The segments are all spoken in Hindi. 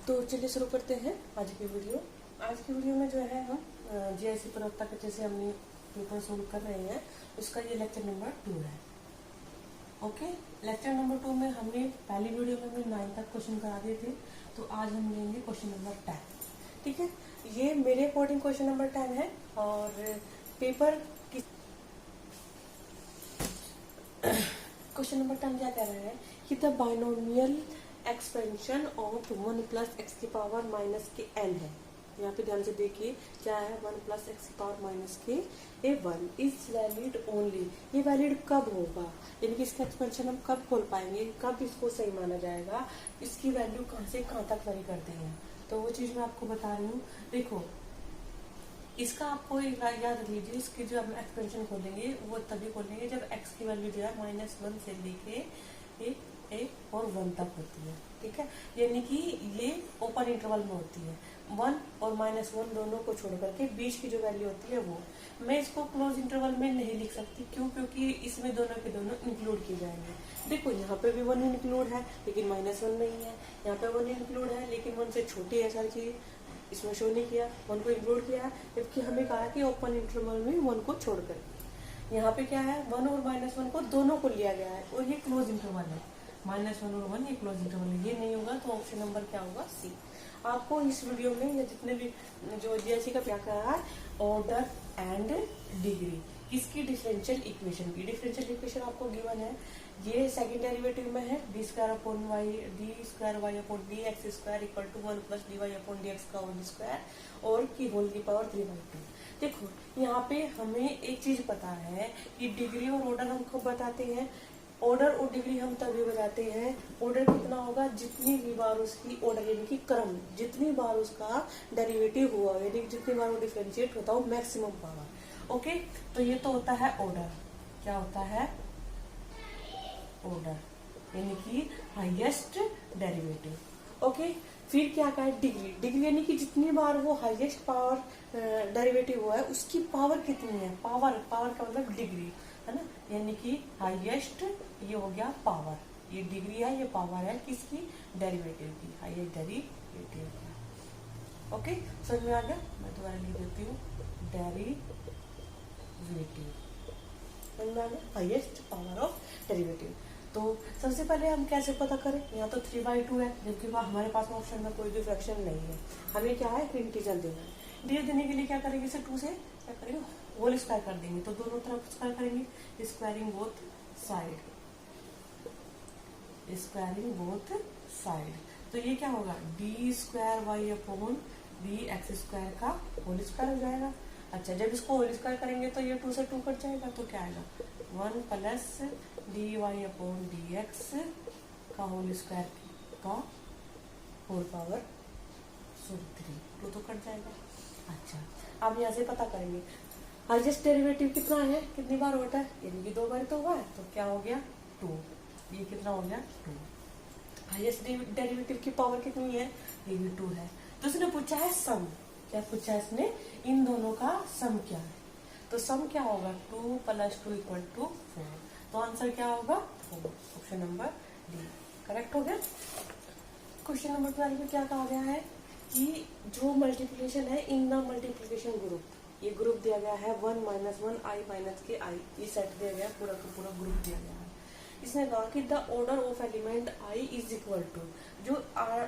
तो चलिए शुरू करते हैं आज की वीडियो। आज की वीडियो में जो है हम जीआईसी प्रवक्ता के जैसे हमने पेपर सोल्व कर रहे हैं, उसका ये लेक्चर नंबर 2 है। ओके, लेक्चर नंबर 2 में हमने पहली वीडियो में 9 तक क्वेश्चन करा दिए थे, तो आज हम लेंगे क्वेश्चन नंबर 10। ठीक है, ये मेरे अकॉर्डिंग क्वेश्चन नंबर 10 है और पेपर की क्वेश्चन नंबर 10 क्या कह रहा है कि the binomial expansion of 1 plus x की पावर माइनस के एन है। यहाँ पे ध्यान से देखिए क्या है, 1 प्लस एक्स की पावर माइनस के ए 1 इज वैलिड ओनली। ये वैलिड कब होगा, यानी कि इसका एक्सपेंशन हम कब खोल पाएंगे, कब इसको सही माना जाएगा, इसकी वैल्यू कहाँ से कहाँ तक वैरी करते हैं, तो वो चीज मैं आपको बता रही हूँ। देखो, इसका आपको एक याद रख लीजिए, इसकी जो हम एक्सपेंशन खोलेंगे वो तभी खोलेंगे जब x की वैल्यू जो है -1 से लेके एक और 1 तक होती है। ठीक है, यानी कि ये ओपन इंटरवल में होती है। 1 और -1 दोनों को छोड़ करके बीच की जो वैल्यू होती है वो, मैं इसको क्लोज इंटरवल में नहीं लिख सकती। क्यों? क्योंकि इसमें दोनों के दोनों इंक्लूड किए जाएंगे। देखो, यहाँ पे भी 1 इंक्लूड है लेकिन -1 नहीं है, यहाँ पे 1 इंक्लूड है लेकिन 1 से छोटी है सारी चीजें, इसमें शो नहीं किया, 1 को इंक्लूड किया, जबकि हमें कहा है कि ओपन इंटरवल में 1 को छोड़कर। यहाँ पे क्या है, 1 और -1 को दोनों को लिया गया है और ये क्लोज इंटरवल है। -1 और 1 ये क्लोज इंटरवल है, ये नहीं होगा तो ऑप्शन नंबर क्या होगा, सी। आपको इस वीडियो में या जितने भी जो जीआईसी का क्या कहा है, ऑर्डर एंड डिग्री, इसकी डिफरेंशियल इक्वेशन की डिफरेंशियल इक्वेशन आपको गिवन है। ये सेकंड डेरिवेटिव में है, d square upon y d x square equal to 1 plus d y upon d x का होल स्क्वायर और की होल की पावर 3/2। देखो, यहाँ पे हमें एक चीज पता है कि डिग्री और ऑर्डर हमको बताते हैं। ऑर्डर और डिग्री हम तभी बताते हैं, ऑर्डर कितना होगा, जितनी भी बार उसकी ऑर्डर यानी कि क्रम, जितनी बार उसका डेरिवेटिव हुआ, यानी जितनी बार वो डिफरेंशिएट होता हो मैक्सिमम पावर। ओके, तो ये तो होता है ऑर्डर। क्या होता है? ऑर्डर, यानी कि हाईएस्ट डेरिवेटिव। ओके, फिर क्या कहा है, डिग्री। डिग्री यानी कि जितनी बार वो हाईएस्ट पावर डेरिवेटिव हुआ है उसकी पावर कितनी है। पावर का मतलब डिग्री है ना, यानी कि हाईएस्ट, ये हो गया पावर, ये डिग्री है, ये पावर है किसकी, डेरिवेटिव की, हाईएस्ट डेरिवेटिव। ओके, समझ में आ गया? मैं दोबारा लिख देती हूँ, डेरिवेटिव, समझ में आ गया, हाईएस्ट पावर ऑफ डेरिवेटिव। तो सबसे पहले हम कैसे पता करें, यहाँ तो 3/2 है, जबकि हमारे पास ऑप्शन में कोई भी फ्रैक्शन नहीं है, हमें क्या है, इंटीजर देना है। इंटीजर देने के लिए क्या करेंगे, इसे 2 से क्या करेंगे, होल स्क्वायर कर देंगे, तो दोनों तरफ स्क्वायर करेंगे, squaring both side, squaring both side. तो ये क्या होगा, d square y upon d x square का होल स्क्वायर हो जाएगा। अच्छा, जब इसको होल स्क्वायर करेंगे तो ये 2 से 2 कट जाएगा, तो क्या आएगा, 1 plus d y upon d x का होल स्क्वायर का होल पावर 3, 2 तो कट जाएगा। अच्छा, अब यहाँ से पता करेंगे हाईएस्ट डेरिवेटिव कितना है, कितनी बार होता है, यानी कि 2 बार तो हुआ है, तो क्या हो गया, 2। ये कितना हो गया, 2। हाईएस्ट डेरिवेटिव की पावर कितनी है, ये भी 2 है। तो उसने पूछा है सम, क्या पूछा है इसने, इन दोनों का सम क्या है, तो सम क्या होगा, 2 + 2 = 4। तो आंसर क्या होगा, 4। ऑप्शन नंबर डी करेक्ट हो गया। क्वेश्चन नंबर 12 में क्या कहा गया है कि जो मल्टीप्लिकेशन है इन द मल्टीप्लिकेशन ग्रुप, ये ग्रुप दिया गया है 1 - 1 i - के i, ये सेट दिया गया, पूरा का पूरा ग्रुप दिया गया है। इसने कहा कि the order of element i is equal to, जो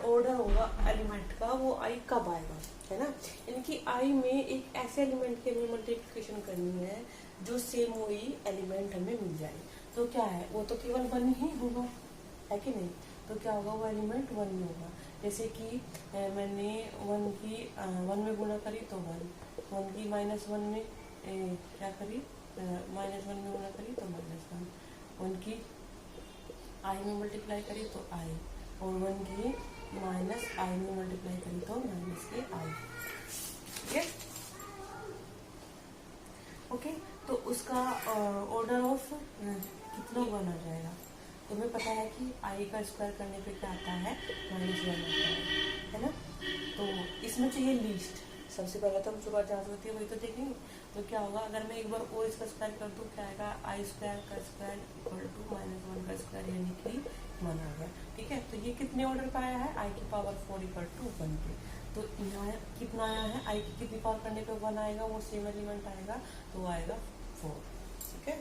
ऑर्डर होगा एलिमेंट का वो i कब आएगा, है ना, यानी कि i में एक ऐसे एलिमेंट के लिए मल्टीप्लिकेशन करनी है जो सेम वही एलिमेंट हमें मिल जाए। तो क्या है, वो तो केवल 1 ही होगा, है कि नहीं, तो क्या होगा, वो एलिमेंट 1 ही होगा। जैसे कि मैंने 1 में गुणा करी तो 1 की -1 में क्या करी, -1 में गुणा करी तो -1, 1 की i में मल्टीप्लाई करी तो i, और 1 की -i में मल्टीप्लाई करी तो -i। ठीक है, ओके, तो उसका ऑर्डर ऑफ कितना 1 आ जाएगा। तुम्हें पता है कि i का स्क्वायर करने पे क्या आता है, -1 आता है ना। तो इसमें चाहिए लीस्ट, सबसे पहले तो हम जो बात जहाँ होती है वही तो देखेंगे। तो क्या होगा, अगर मैं एक बार ओ इसका स्क्वायर कर दूँ, क्या आएगा, i² का स्क्वायर = -1 का स्क्वायर, यानी कि 1 आ गया। ठीक है। ठीक है, तो ये कितने ऑर्डर का आया है, आई की पावर 4 इक्वल टू 1 पे। तो यहाँ कितना आया है, आई की कितनी पावर करने पे 1 आएगा, वो सेम एलिमेंट आएगा, तो आएगा 4। ठीक है,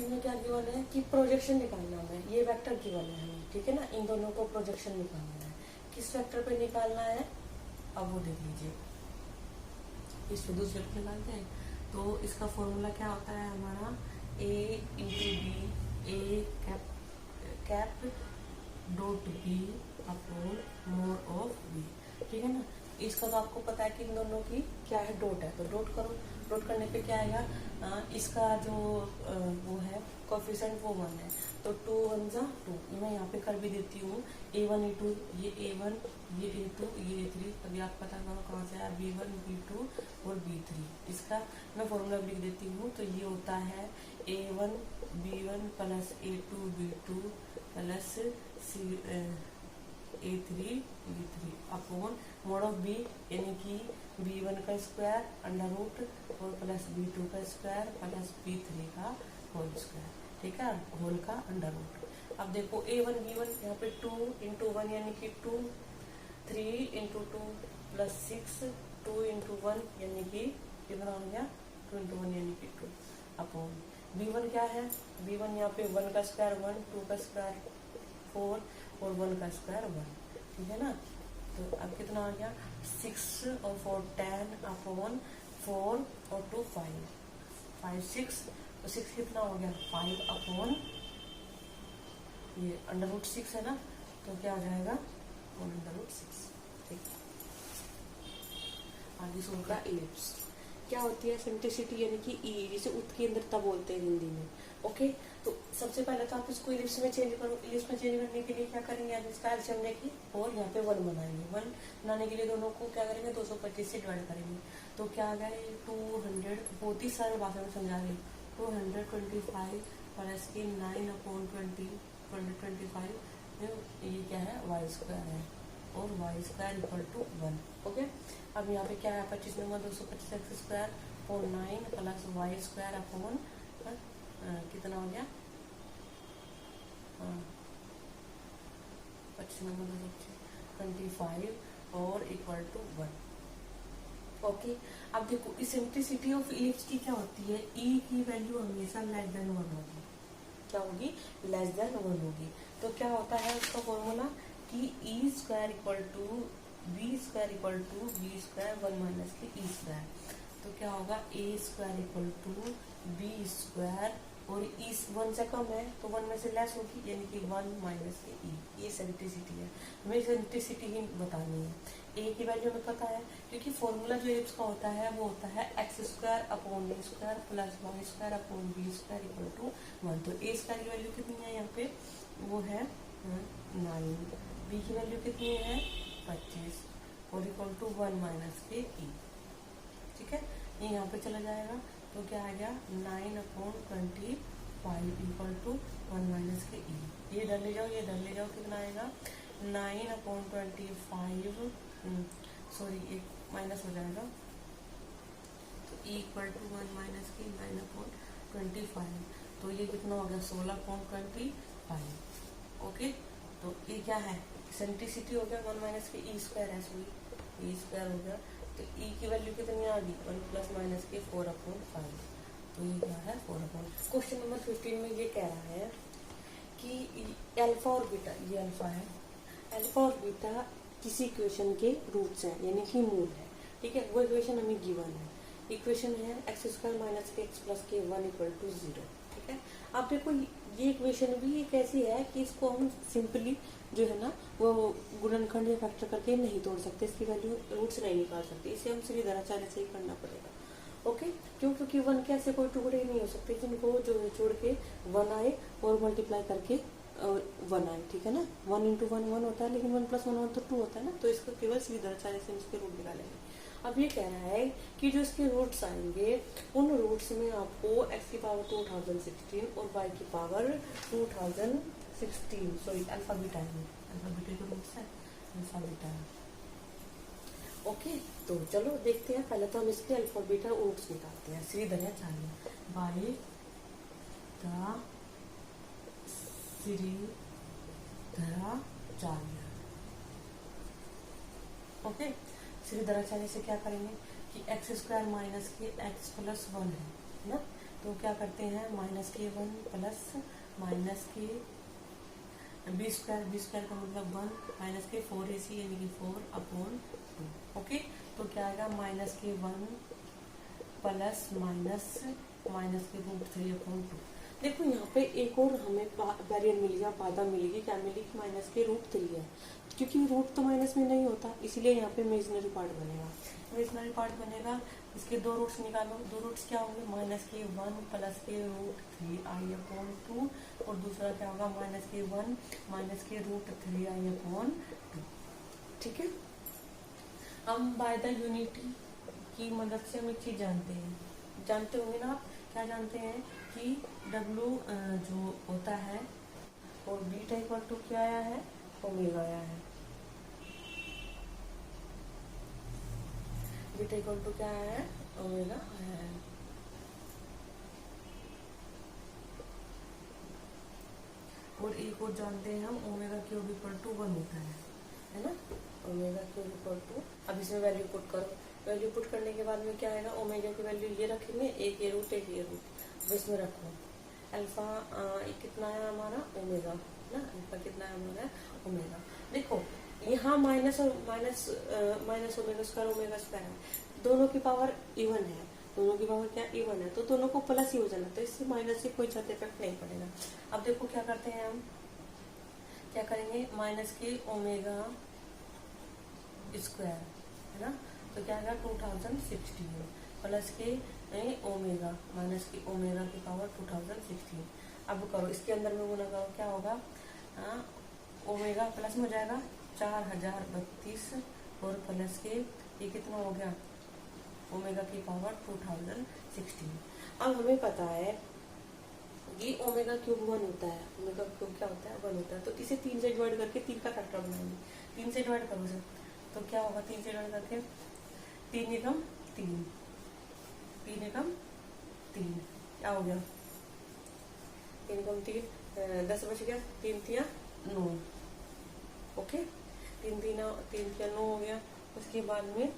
में क्या गिवन है कि प्रोजेक्शन निकालना है, ये वेक्टर गिवन है हमें, ठीक है ना, इन दोनों को प्रोजेक्शन निकालना है, किस वेक्टर पे निकालना है, अब वो देख लीजिए, इस पे दूसरे पे निकालते हैं। तो इसका फॉर्मूला क्या होता है हमारा, a into b, a cap dot b upon mod of b, ठीक है ना। इसका तो आपको पता है कि इन दोनों की क्या है, डॉट है, तो डॉट करो, डॉट करने पे क्या आएगा, इसका जो वो है कोफिशिएंट वो 1 है, तो 2 1 जा 2, मैं यहाँ पे कर भी देती हूँ, a1 a2, ये a1 ये a2 ये a3, अभी आप पता करो कहाँ से आया, b1 b2 और b3, इसका मैं फॉर्मूला लिख देती हूँ। तो ये होता है a1 b1 plus a2 b2 plus a3 b3 upon mode of b, यानी कि b1 का स्क्वायर अंडर रूट और प्लस b2 का स्क्वायर प्लस b3 का होल स्क्वायर, ठीक है, होल का अंडर रूट। अब देखो a1 b1 यहाँ पे 2 इंटू 1 यानी कि 2, 3 इंटू 2 प्लस 6, 2 इंटू 1 यानी कि कितना हो गया, 2 इंटू 1 यानी कि 2 अपॉन b1 क्या है, b1 यहाँ पे 1 का स्क्वायर 1, 2 का स्क्वायर 4 और 1 का स्क्वायर 1, ठीक है ना। तो अब कितना आ गया, 6 और 4 10 अपॉन 4 और 2 5, 5 6, तो 6 कितना हो गया 5 अपॉन ये अंडर रूट 6 है ना, तो क्या हो जाएगा अंडर रूट 6। ठीक, आगे सोलह इलिप्स क्या होती है, सेंट्रिसिटी यानी कि ई, जिसे उत्केंद्रता बोलते हैं हिंदी में। ओके, तो सबसे पहले तो आप इसको इलिप्स में चेंज करो, इलिप्स में चेंज करने के लिए क्या करेंगे, आज इसका एलसीएम लेके और यहाँ पे 1 बनाएंगे, 1 बनाने के लिए दोनों को क्या करेंगे 225 से डिवाइड करेंगे, तो क्या आ गया 200, बहुत ही सरल भाषा में समझा रही हूँ, 225 प्लस की 9 अपॉन 25, ये क्या है वाई स्क्वायर है, और y square equal to 1। Okay, अब यहाँ पे क्या है 25 नंबर 225 एक्स स्क्वायर और 9 प्लस वाई स्क्वायर अपॉन कितना हो गया 25 नंबर 225 और इक्वल टू 1। ओके, अब देखो इसेंट्रिसिटी ऑफ इलिप्स की क्या होती है, ई की वैल्यू हमेशा लेस देन 1 होगी, क्या होगी, लेस देन 1 होगी। तो क्या होता है उसका फॉर्मूला कि E square equal to B square equal to B square 1 minus के ई स्क्वायर, तो क्या होगा A square equal to B square, और ई 1 से कम है तो 1 में से लेस होगी, यानी कि 1 माइनस के ई, ये सेंट्रिसिटी है, हमें सेंट्रिसिटी ही बतानी है। ए की वैल्यू हमें पता है, क्योंकि फॉर्मूला जो इलिप्स का होता है वो होता है x square upon a square plus y square upon b square equal to 1। तो ए स्क्वायर की वैल्यू कितनी है यहाँ पे, वो है 9, बी की वैल्यू कितनी है 25 और इक्वल टू 1 माइनस के ई, ठीक है, ये यहाँ पे चला जाएगा, तो क्या आ गया 9 अपॉन 25 इक्वल टू 1 माइनस के ई, ये इधर ले जाओ, ये इधर ले जाओ, कितना आएगा 9 अपॉन 25, सॉरी एक माइनस हो जाएगा, तो ई इक्वल टू 1 माइनस की 9 अपॉन 25, तो ये कितना हो गया 16 अपॉन 25। ओके, तो ये क्या है सेंट्रिसिटी हो गया 1 माइनस के ई स्क्वायर है, सॉरी ई स्क्वायर हो गया, तो ई की वैल्यू कितनी आ गई 1 प्लस माइनस के 4 अपॉन 5, तो ये क्या है 4 अपॉन। क्वेश्चन नंबर 15 में ये कह रहा है कि अल्फा और बीटा, ये अल्फा है, अल्फा और बीटा किसी इक्वेशन के रूट्स हैं, यानी कि मूल है, ठीक है, वो इक्वेशन हमें गिवन है, इक्वेशन है एक्स स्क्वायर माइनस के एक्स प्लस के 1 इक्वल टू 0, ठीक है। आप देखो ये इक्वेशन भी एक ऐसी है कि इसको हम सिंपली जो है ना वो गुणनखंड या फैक्टर करके नहीं तोड़ सकते, इसकी वैल्यू रूट्स नहीं निकाल सकते, इसे हम सीधाचार्य से ही करना पड़ेगा। ओके, क्यों, क्योंकि 1 के ऐसे कोई टुकड़े नहीं हो सकते जिनको जो जोड़ के 1 आए और मल्टीप्लाई करके 1 आए, ठीक है ना, 1 इंटू 1 1 होता है, लेकिन 1 प्लस 1 तो 2 होता है ना, तो इसको केवल सीधाचार्य से इसके रूट निकालेंगे। अब ये कह रहा है कि जो इसके रूट्स आएंगे उन रूट्स में आपको x की पावर 2016 और y की पावर 2016, सॉरी अल्फा बीटा है, अल्फा बीटा के रूट्स है, अल्फा बीटा है। ओके, तो चलो देखते हैं, पहले तो हम इसके अल्फा बीटा रूट्स निकालते हैं, सीधाचार्य बाई द सीरीधरा 4 गया। ओके, सीधे तरह चलने से क्या करेंगे कि एक्स स्क्वायर माइनस के एक्स प्लस 1 है ना, तो क्या करते हैं माइनस के 1 प्लस माइनस के बी स्क्वायर का मतलब 1 माइनस के 4ac यानी कि 4/2। ओके, तो क्या आएगा माइनस के 1 प्लस माइनस के √3/2। देखो यहाँ पे एक और हमें वेरिएंट मिल गया, बाधा मिलेगी, क्या मिलेगी माइनस के √3 है, क्योंकि रूट तो माइनस में नहीं होता, इसलिए यहाँ पे इमेजिनरी पार्ट बनेगा। इमेजिनरी पार्ट बनेगा, इसके दो रूट्स निकालो, दो रूट्स क्या होंगे माइनस के 1 प्लस के √3i/2 और दूसरा क्या होगा माइनस के 1 माइनस के √3i/2। ठीक है, हम बाय द यूनिटी की मदद से हम एक चीज जानते होंगे ना आप, क्या जानते हैं कि W जो होता है और बीटा इक्वल टू क्या आया है, ओमेगा आया है। बीटा इक्वल टू क्या आया है, ओमेगा आया है। और एक और जानते हैं हम ओमेगा क्यूब इक्वल टू 1 होता है ना, ओमेगा क्यूब इक्वल टू, अब इसमें वैल्यू पुट करो, वैल्यू पुट करने के बाद में क्या आएगा, ओमेगा की वैल्यू ये रखेंगे, एक ये रूट अब इसमें रखो अल्फा कितना है हमारा ओमेगा ना, अल्फा कितना है हमारा ओमेगा। देखो यहाँ माइनस और माइनस ओमेगा स्क्वायर है, दोनों की पावर इवन है, दोनों की पावर क्या इवन है, तो दोनों को प्लस ही हो जाना, तो इससे माइनस से कोई ज्यादा इफेक्ट नहीं पड़ेगा। अब देखो क्या करते हैं हम, क्या करेंगे माइनस के ओमेगा स्क्वायर है ना, तो क्या आएगा 2016 प्लस के ओमेगा माइनस की ओमेगा की पावर 2016। अब करो इसके अंदर में गुना करो, क्या होगा ओमेगा प्लस में हो जाएगा 4032 और प्लस के ये कितना हो गया ओमेगा की पावर 2016। अब हमें पता है कि ओमेगा क्यूब 1 होता है, ओमेगा क्यूब क्या होता है 1 होता है, तो इसे 3 से डिवाइड करके 3 का फैक्टर बनाएंगे, 3 से डिवाइड करो सर, तो क्या होगा 3 से डिवाइड करके 3 एकम 3 क्या हो गया 3 एकम 3 10 बच गया, 3 3 9। ओके, 3 3 9 हो गया। उसके बाद में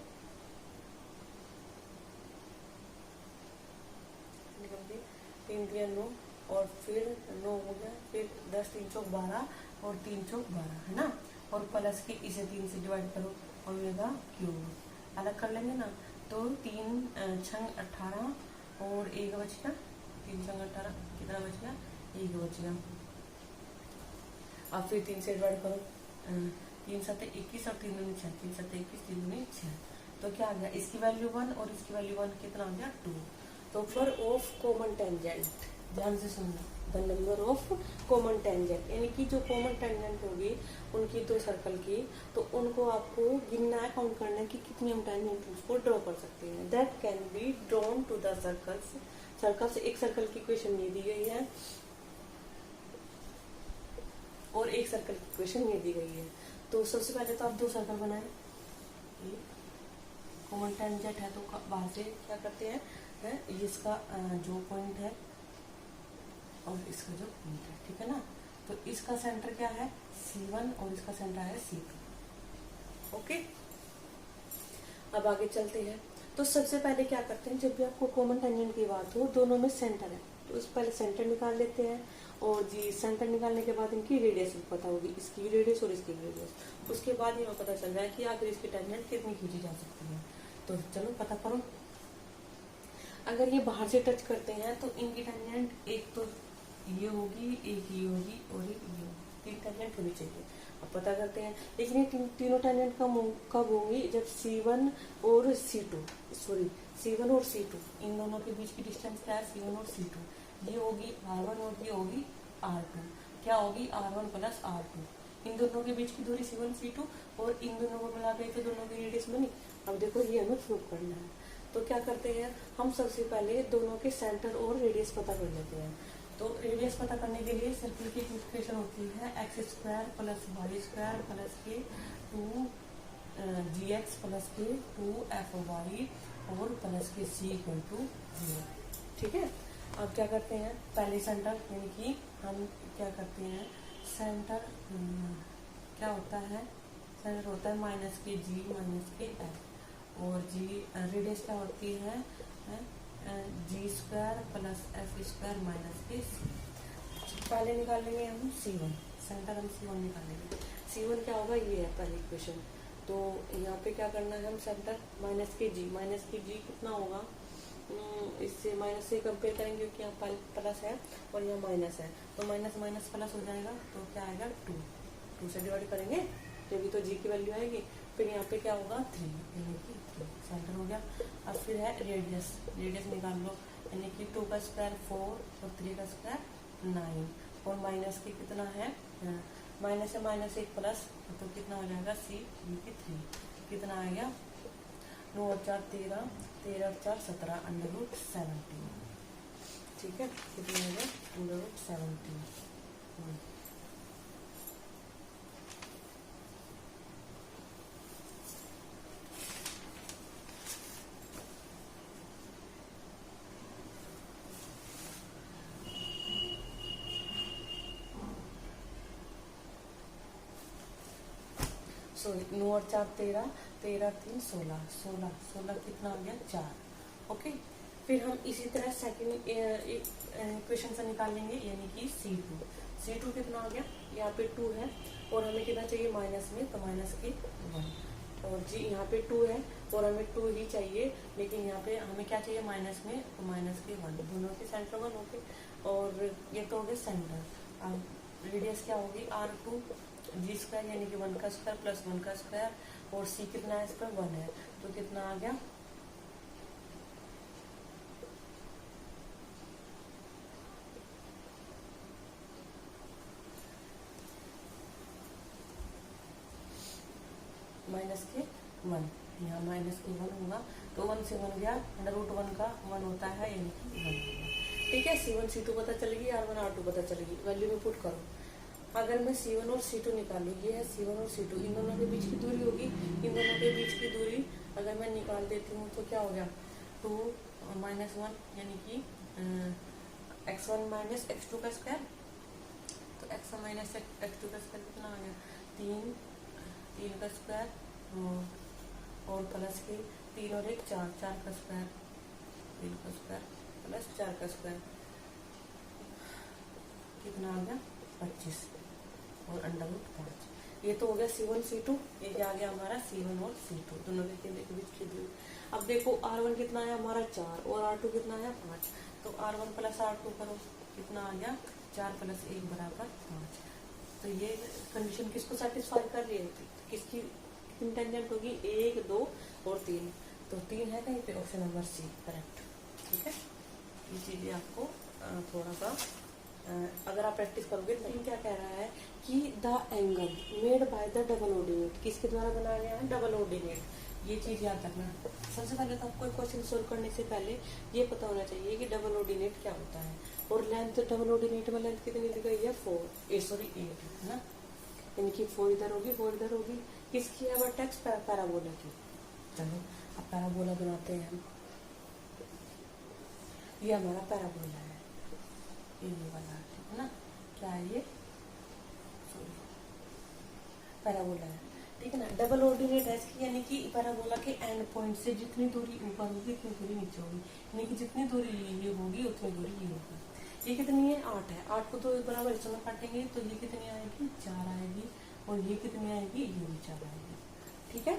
3 3 9 और फिर 9 हो गया, फिर 10 3 चौक 12 और 3 चौक 12 है ना, और प्लस के इसे 3 से डिवाइड करो, ओमेगा क्यूब अलग कर लेंगे ना, तो 3 छंग 18 और 1 बच गया, 3 छंग 18 कितना बच गया 1 बच गया। अब फिर 3 से डिवाइड करो, 3 7 21 और 3 दूनी 6, 3 7 21 3 दूनी 6, तो क्या आ गया इसकी वैल्यू 1 और इसकी वैल्यू 1 कितना आ गया 2। तो फॉर ऑफ कॉमन टेंजेंट, ध्यान से सुनना, the number of common tangent, यानी कि जो कॉमन टेंजेंट होगी उनकी दो सर्कल की, तो उनको आपको गिनना है, काउंट करना है कि कितनी हम टेंजेंट उसको ड्रॉ कर सकते हैं। That can be drawn to the circles, circle से एक सर्कल की इक्वेशन ये दी गई है और एक सर्कल की इक्वेशन ये दी गई है। तो सबसे पहले तो आप दो सर्कल बनाए, कॉमन टेंजेंट है तो बाहर से क्या करते हैं इसका जो पॉइंट है और इसका जो पॉइंट है, ठीक है ना, तो इसका सेंटर क्या है C1 और इसका सेंटर है C2। ओके, अब आगे चलते हैं। तो सबसे पहले क्या करते हैं, जब भी आपको कॉमन टेंजेंट की बात हो, दोनों में सेंटर है, तो इस पहले सेंटर निकाल लेते हैं, और जी सेंटर निकालने के बाद इनकी रेडियस पता होगी, इसकी रेडियस और इसकी रेडियस, उसके बाद ये पता चल रहा है कि आखिर इसकी टेंजेंट कितनी खींची जा सकती है। तो चलो पता करो, अगर ये बाहर से टच करते हैं तो इनकी टेंजेंट एक तो ये होगी, एक ये होगी और एक ये होगी, 3 टेंजेंट होनी चाहिए। अब पता करते हैं, लेकिन ये तीनों टेंजेंट कब होंगी, जब C1 और C2 इन दोनों के बीच की डिस्टेंस क्या है C1 और C2, ये होगी R1 और ये होगी R2, क्या होगी R1 प्लस R2, इन दोनों के बीच की दूरी C1 C2 और इन दोनों को मिला के दोनों की रेडियस बनी। अब देखो ये हमें प्रूव करना है, तो क्या करते हैं हम सबसे पहले दोनों के सेंटर और रेडियस पता कर लेते हैं। तो रेडियस पता करने के लिए सर्कल की इक्वेशन होती है x² प्लस y² प्लस के 2gx प्लस के 2fy और प्लस के c इक्वल टू 0। ठीक है, अब क्या करते हैं पहले सेंटर, यानी कि हम क्या करते हैं सेंटर क्या होता है, सेंटर होता है माइनस के जी माइनस के एफ, और जी रेडियस क्या होती है G square plus F square minus के सी। पहले निकालेंगे हम C1, सेंटर हम C1 निकालेंगे। C1 क्या होगा, ये है पहली इक्वेशन। तो यहाँ पे क्या करना है, हम सेंटर माइनस के जी कितना होगा, इससे माइनस से कंपेयर करेंगे क्योंकि यहाँ प्लस है और यहाँ माइनस है, तो माइनस माइनस प्लस हो जाएगा, तो क्या आएगा 2 से डिवाइड करेंगे तभी तो जी की वैल्यू आएगी। फिर यहाँ पे क्या होगा 3, यानी कि 3 सेंटर हो गया। अब फिर है रेडियस निकाल लो, यानी कि 2 का स्क्वायर 4 और 3 का स्क्वायर 9, और माइनस के कितना है, माइनस है माइनस 1 प्लस, तो कितना हो जाएगा सी यानी कि 3, कितना आ गया 9 और 4 13, 13 और 4 17 √17, ठीक है, कितना हो गया √17। सॉरी 9 और 4 13, 13 3 16, 16 कितना आ गया 4। ओके, फिर हम इसी तरह सेकंड इक्वेशन से निकालेंगे, यानी कि C2 कितना आ गया, यहाँ पे 2 है और हमें कितना चाहिए माइनस में, तो माइनस के 1, और जी यहाँ पे 2 है और हमें 2 ही चाहिए, लेकिन यहाँ पे हमें क्या चाहिए माइनस में, तो माइनस के 1, दोनों के सेंटर 1 होंगे, और ये तो हो गए सेंटर। अब रेडियस क्या होगी R2 जी स्क्वायर, यानी कि 1 का स्क्वायर प्लस 1 का स्क्वायर, और सी कितना है इस पर 1 है, तो कितना आ गया माइनस के 1, यहाँ माइनस के 1 होगा, तो 1 से 1 गया, √1 का 1 होता है, यानी कि 1 होगा। ठीक है, C1 C2 पता चलेगी, R1 R2 पता चलेगी, वैल्यू में पुट करो। अगर मैं C1 और C2 निकालू, ये है C1 और C2, इन दोनों के बीच की दूरी होगी, इन दोनों के बीच की दूरी अगर मैं निकाल देती हूँ तो क्या हो गया 2 -1, यानी कि x1 माइनस x2 का स्क्वायर, तो x1 माइनस x2 का स्क्वायर कितना आ गया 3 का स्क्वायर, और प्लस के 3 और 1 4, 4 का स्क्वायर, 3 का स्क्वायर प्लस 4 का स्क्वायर, कितना आ गया 25 और √5। ये तो हो गया C1 C2, ये आ गया हमारा C1 और C2 दोनों के बीच की दूरी। अब देखो R1 कितना है हमारा 4 और R2 कितना है 5, तो R1 प्लस R2 करो, कितना आ गया 4 + 1 = 5। तो ये कंडीशन किसको सेटिस्फाई कर रही है, किसकी कितनी टेंजेंट होगी 1 2 और 3, तो 3 है कहीं पे, ऑप्शन नंबर सी करेक्ट। ठीक है, ये चीजें आपको थोड़ा सा अगर आप प्रैक्टिस करोगे तो क्या कह रहा है कि the angle made by the double ordinate, किसके द्वारा बनाया गया है डबल ऑर्डिनेट, ये चीज याद रखना। सबसे पहले तो आपको क्वेश्चन सोल्व करने से पहले ये पता होना चाहिए कि डबल ऑर्डिनेट क्या होता है, और लेंथ डबल ऑर्डिनेट में लेंथ कितनी दी गई है 8 है ना, यानी कि 4 इधर होगी 4 इधर होगी, किसकी है वर्टेक्स पैराबोला की। चलो अब पैराबोला बनाते हैं हम, ये हमारा पैराबोला है, ये वाला है ना, क्या है ये पैराबोला है, ठीक है ना। डबल ऑर्डिनेट है इसकी, यानी कि पैराबोला के एंड पॉइंट से जितनी दूरी ऊपर होगी उतनी दूरी नीचे होगी, यानी कि जितनी दूरी ये होगी उतनी दूरी ये होगी। ये कितनी है 8 है, 8 को तो बराबर हिस्सों में काटेंगे तो ये कितनी आएगी 4 आएगी, और ये कितनी आएगी ये भी 4 आएगी। ठीक है,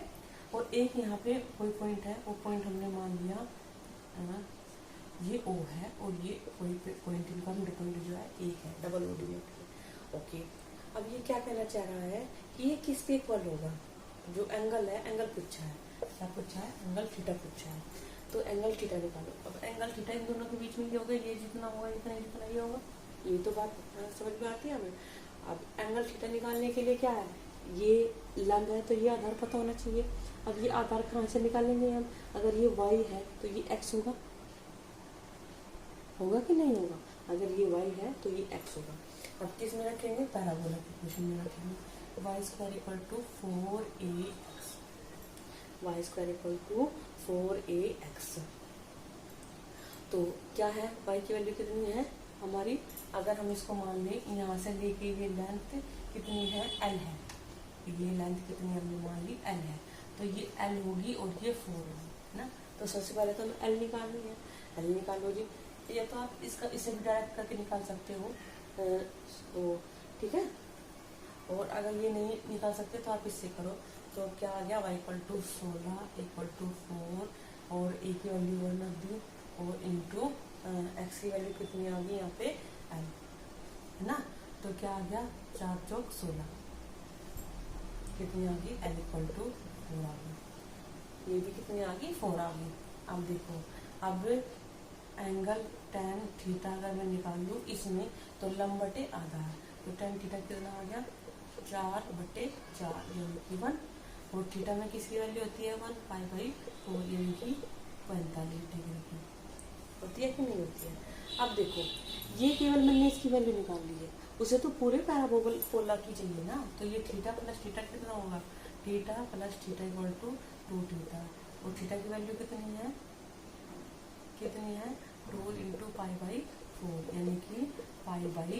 और एक यहाँ पे कोई पॉइंट है, वो पॉइंट हमने मान लिया ये O है, और ये कोई पॉइंट इनका मिड पॉइंट जो है 1 है डबल ऑर्डिनेट। ओके, अब ये क्या कहना चाह रहा है कि ये किसके इक्वल होगा, जो एंगल है, एंगल पूछा है, क्या पूछा है एंगल थीटा पूछा है, तो एंगल थीटा निकालो। अब एंगल थीटा इन दोनों के बीच में क्या होगा, ये जितना होगा इतना ये होगा, ये तो बात समझ में आती है हमें। अब एंगल थीटा निकालने के लिए क्या है, ये लंब है तो ये आधार पता होना चाहिए। अब ये आधार कहाँ से निकालेंगे हम, अगर ये y है तो ये x होगा कि नहीं होगा, अगर ये y है तो ये x होगा। अब किस में रखेंगे, पैराबोला की इक्वेशन में रखेंगे, y² = 4ax। तो क्या है y की वैल्यू कितनी है हमारी, अगर हम इसको मान लें यहाँ से लेके ये लेंथ कितनी है l है, ये लेंथ कितनी हमने मान ली एल है, तो ये एल होगी और ये 4 होगी, है ना। तो सबसे पहले तो हमें एल निकालनी है, एल निकालो जी। या तो आप इसका इसे भी डायरेक्ट करके निकाल सकते हो, तो ठीक है। और अगर ये नहीं निकाल सकते तो आप इससे करो। तो क्या आ गया, y equal to 16 equal to 4 और a की वैल्यू 1 रख दी और इंटू x की वैल्यू कितनी आ गई यहाँ पे l, है ना। तो क्या आ गया, 4 चौक 16 कितनी आ गई, l इक्वल टू 4 आ गई। ये भी कितनी आ गई, 4 आ गई। अब देखो, अब एंगल tan थीटा अगर मैं निकाल लूँ इसमें तो लंब बटे आधा है, तो tan थीटा कितना आ गया, 4/4 यानी कि 1, और थीटा में किसकी वैल्यू होती है 1 π/4 यानी कि 45 डिग्री की होती है कि नहीं होती है। अब देखो, ये केवल मैंने इसकी वैल्यू निकाल ली है, उसे तो पूरे पैराबोला की चाहिए ना। तो ये थीटा प्लस थीटा कितना होगा, theta plus theta equal to 2 theta, और थीटा की वैल्यू कितनी है 2 इंटू π/4 यानी कि π/2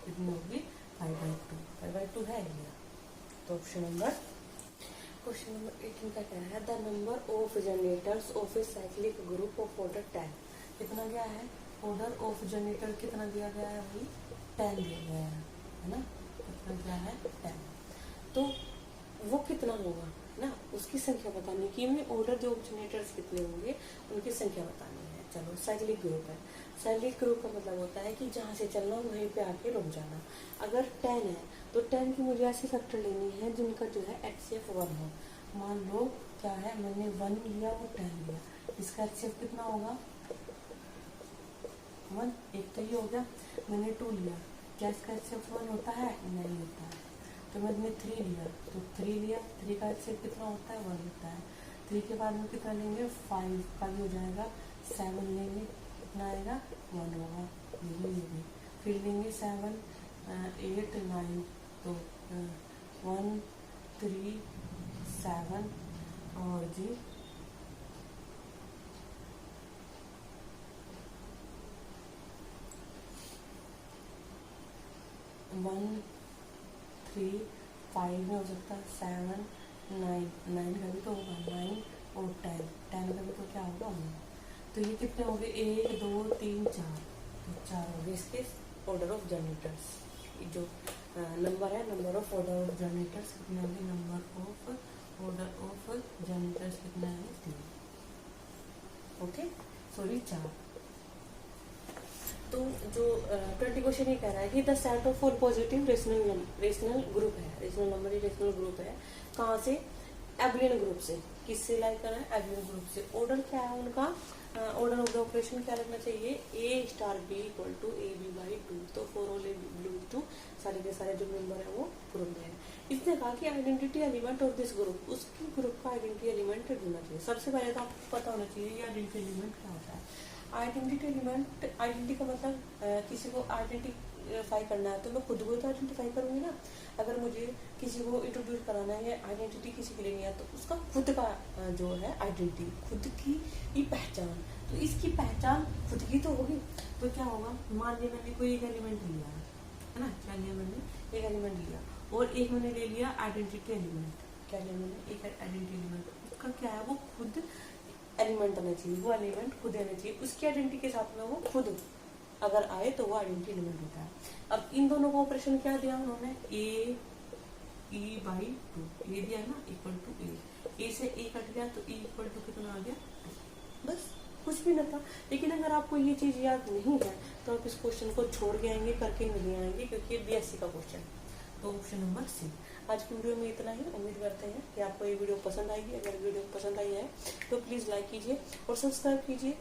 कितनी होगी, π/2 है ये। तो ऑप्शन नंबर, क्वेश्चन नंबर 18 का क्या है, the number of generators of a cyclic group of order 10 कितना गया है, ऑर्डर ऑफ जनरेटर कितना दिया गया है भाई, 10 दिया गया है ना, कितना गया है 10। तो वो कितना होगा ना, उसकी संख्या बतानी कि में ऑर्डर जो जनरेटर्स कितने होंगे उनकी संख्या बतानी है। चलो, साइक्लिक ग्रुप है, साइक्लिक ग्रुप का मतलब होता है कि जहाँ से चलना वहीं पे आके रुक जाना। अगर 10 है तो 10 की मुझे ऐसे फैक्टर लेनी है जिनका जो है HCF 1 हो। मान लो क्या है, मैंने 1 लिया और 10 लिया, इसका HCF कितना होगा 1, एक तो ये हो गया। मैंने 2 लिया, क्या इसका HCF 1 होता है, नहीं होता है। तो मैंने 3 लिया, तो 3 लिया, 3 का HCF कितना होता है 1 होता है। 3 के बाद में कितना लेंगे 5 का भी हो जाएगा, 7 लेंगे कितना आएगा 1 होगा, ये भी फिर लेंगे 7 8 9, तो 1 3 7 और जी 1 3 5 में हो सकता है, 7 9 का भी तो होगा 9 और 10 का भी तो क्या होगा 1। तो ये कितने हो गए 1 2 3 4, तो 4 हो गए इसके ऑर्डर ऑफ जनरेटर्स। जो नंबर है, number of order of generators कितने होंगे, number of order of generators कितना है 3, ओके सॉरी 4। तो जो 20 क्वेश्चन ये कह रहा है कि the set of four positive rational group है, रेशनल नंबर ही रेशनल ग्रुप है, कहाँ से, एबलियन ग्रुप से। किससे लाइक करना है, एबलियन ग्रुप से। ऑर्डर क्या है उनका, ऑर्डर ऑफ द ऑपरेशन क्या लगना चाहिए, A star B equal to AB/2। तो फॉर ऑल A सारे के सारे जो मेंबर है वो ग्रुप में है। इसने कहा कि identity element of this group, उसकी ग्रुप का आइडेंटिटी एलिमेंट ढूंढना चाहिए। सबसे पहले तो आपको पता होना चाहिए ये आइडेंटिटी एलिमेंट क्या होता है। आइडेंटिटी एलिमेंट, आइडेंटिटी का मतलब किसी को आइडेंटिफाई करना है तो मैं खुद को तो आइडेंटिफाई करूंगी ना। अगर मुझे किसी को इंट्रोड्यूस कराना है, आइडेंटिटी किसी के लिए नहीं है, तो उसका खुद का जो है आइडेंटिटी, खुद की ही पहचान, तो इसकी पहचान खुद की तो होगी। तो क्या होगा, मान लिया मैंने कोई एक एलिमेंट लिया है ना, क्या लिया मैंने, एक एलिमेंट लिया, और एक मैंने ले लिया आइडेंटिटी एलिमेंट। क्या लिया मैंने, एक आइडेंटिटी एलिमेंट, उसका क्या है वो खुद एलिमेंट आना चाहिए, वो एलिमेंट खुद आना चाहिए, उसकी आइडेंटिटी के साथ में वो खुद अगर आए तो वो आइडेंटिटी एलिमेंट होता है। अब इन दोनों का ऑपरेशन क्या दिया उन्होंने, A/2 ये दिया है ना, इक्वल टू A से A कट गया तो E इक्वल टू कितना आ गया, बस कुछ भी ना था। लेकिन अगर आपको ये चीज याद नहीं है तो आप इस क्वेश्चन को छोड़ के आएंगे, करके नहीं आएंगे, क्योंकि ये BSc का क्वेश्चन है। तो ऑप्शन नंबर सी। आज की वीडियो में इतना ही। उम्मीद करते हैं कि आपको ये वीडियो पसंद आएगी। अगर वीडियो पसंद आई है तो प्लीज लाइक कीजिए और सब्सक्राइब कीजिए।